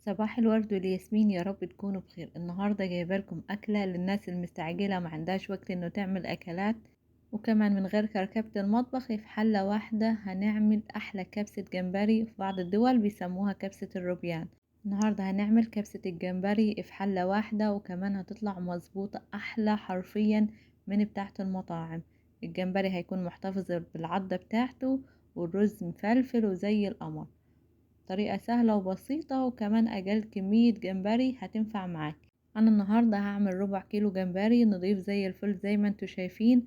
صباح الورد والياسمين، يا رب تكونوا بخير. النهارده جايبه لكم اكله للناس المستعجله ما عندهاش وقت انه تعمل اكلات، وكمان من غير كركبه المطبخ. في حله واحده هنعمل احلى كبسه جمبري. في بعض الدول بيسموها كبسه الروبيان. النهارده هنعمل كبسه الجمبري في حله واحده، وكمان هتطلع مظبوطه احلى حرفيا من بتاعه المطاعم. الجمبري هيكون محتفظ بالعضه بتاعته، والرز مفلفل وزي القمر. طريقة سهلة وبسيطة، وكمان أقل كمية جمبري هتنفع معاك. أنا النهاردة هعمل 1/4 كيلو جمبري نضيف زي الفل زي ما انتوا شايفين.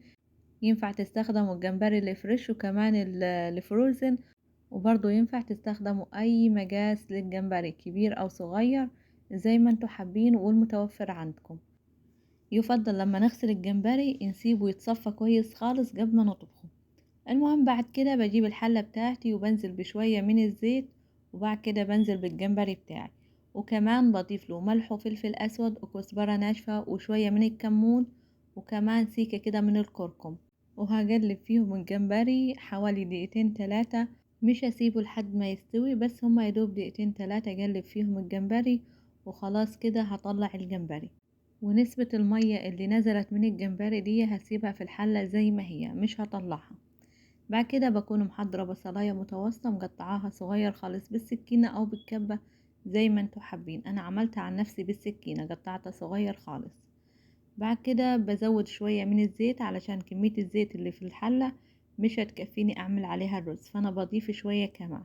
ينفع تستخدموا الجمبري الفريش وكمان الفروزن، وبرضو ينفع تستخدموا أي مقاس للجمبري كبير أو صغير زي ما انتوا حابين والمتوفر عندكم. يفضل لما نغسل الجمبري نسيبه يتصفى كويس خالص قبل ما نطبخه. المهم بعد كده بجيب الحلة بتاعتي وبنزل بشوية من الزيت، وبعد كده بنزل بالجمبري بتاعي، وكمان بضيف له ملح وفلفل اسود وكزبرة ناشفة وشوية من الكمون، وكمان سيكة كده من الكركم. وهقلب فيهم الجمبري حوالي دقيقتين 3. مش هسيبه لحد ما يستوي، بس هما يدوب دقيقتين 3 اقلب فيهم الجمبري. وخلاص كده هطلع الجمبري، ونسبة المية اللي نزلت من الجمبري دي هسيبها في الحلة زي ما هي، مش هطلعها. بعد كده بكون محضرة بصلاية متوسطة مقطعاها صغير خالص بالسكينة او بالكبة زي ما انتوا حابين. انا عملتها عن نفسي بالسكينة، قطعتها صغير خالص. بعد كده بزود شوية من الزيت علشان كمية الزيت اللي في الحلة مش هتكفيني اعمل عليها الرز، فانا بضيف شوية كمان.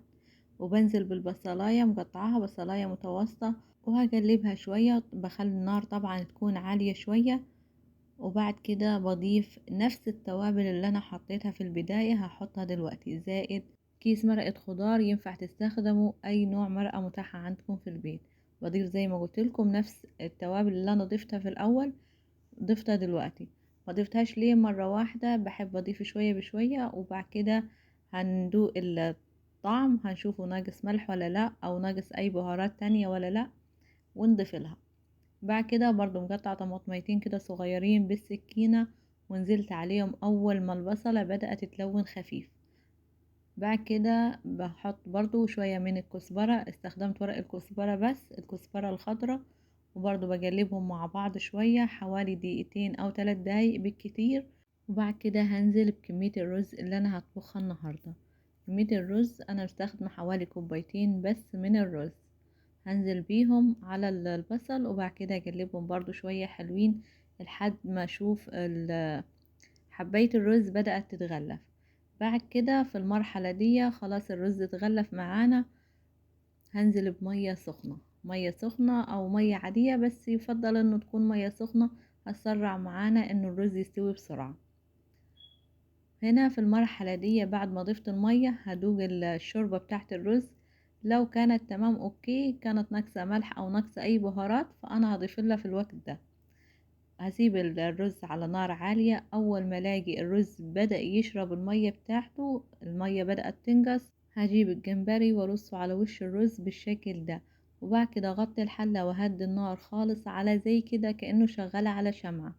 وبنزل بالبصلاية مقطعاها بصلاية متوسطة، وهقلبها شوية. بخلي النار طبعا تكون عالية شوية. وبعد كده بضيف نفس التوابل اللي انا حطيتها في البداية هحطها دلوقتي، زائد كيس مرقة خضار. ينفع تستخدموا اي نوع مرقة متاحة عندكم في البيت. بضيف زي ما قلت لكم نفس التوابل اللي انا ضفتها في الاول، ضفتها دلوقتي. ما ضفتهاش ليه مرة واحدة، بحب اضيف شوية بشوية. وبعد كده هندوق الطعم، هنشوفه ناقص ملح ولا لا، او ناقص اي بهارات تانية ولا لا، ونضيف لها. بعد كده برضو مقطعة طماطميتين كده صغيرين بالسكينة، ونزلت عليهم اول ما البصلة بدأت تلون خفيف. بعد كده بحط برضو شوية من الكزبرة، استخدمت ورق الكزبرة بس الكزبرة الخضراء. وبرضو بقلبهم مع بعض شوية حوالي دقيقتين او 3 دقايق بالكتير. وبعد كده هنزل بكمية الرز اللي انا هطبخها النهاردة. كمية الرز انا بستخدم حوالي كوبايتين بس من الرز. هنزل بيهم على البصل، وبعد كده اقلبهم برضو شوية حلوين لحد ما اشوف حباية الرز بدأت تتغلف. بعد كده في المرحلة دي خلاص الرز اتغلف معانا. هنزل بمية سخنة، مية سخنة او مية عادية، بس يفضل انه تكون مية سخنة، هتسرع معانا انه الرز يستوي بسرعة. هنا في المرحلة دي بعد ما ضفت المية هدوق الشوربة بتاعت الرز. لو كانت تمام اوكي، كانت ناقصة ملح او ناقصة اي بهارات، فانا هضيفلها في الوقت ده. هسيب الرز على نار عالية. اول ما الاقي الرز بدأ يشرب المية بتاعته، المية بدأت تنقص، هجيب الجمبري وارصه على وش الرز بالشكل ده. وبعد كده اغطي الحلة وهدي النار خالص على زي كده كأنه شغالة على شمعة،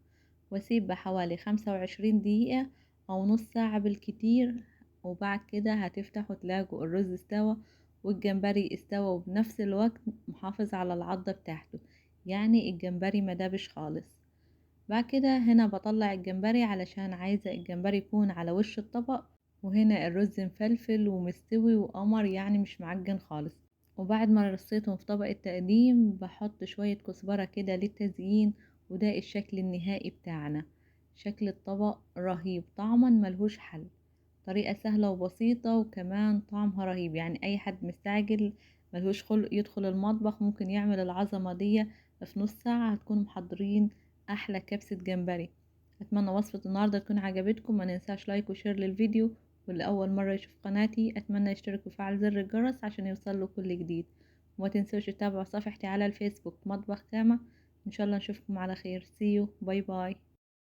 واسيب بحوالي 25 دقيقة او نص ساعة بالكتير. وبعد كده هتفتحوا تلاقوا الرز استوى والجمبري استوى، وبنفس الوقت محافظ على العضة بتاعته، يعني الجمبري مدابش خالص. بعد كده هنا بطلع الجمبري علشان عايزة الجمبري يكون على وش الطبق، وهنا الرز مفلفل ومستوي وقمر، يعني مش معجن خالص. وبعد ما رصيتهم في طبق التقديم بحط شوية كزبرة كده للتزيين. وده الشكل النهائي بتاعنا. شكل الطبق رهيب، طعما ملهوش حل. طريقة سهلة وبسيطة، وكمان طعمها رهيب. يعني اي حد مستعجل ملهوش خلق يدخل المطبخ ممكن يعمل العظمة دي في نص ساعة. هتكونوا محضرين احلى كبسة جمبري. اتمنى وصفة النهاردة تكون عجبتكم. ما ننساش لايك وشير للفيديو، واللي اول مرة يشوف قناتي اتمنى يشترك ويفعل زر الجرس عشان يوصله كل جديد. وما تنسوش تتابعوا صفحتي على الفيسبوك مطبخ تامة. ان شاء الله نشوفكم على خير. See you. باي باي.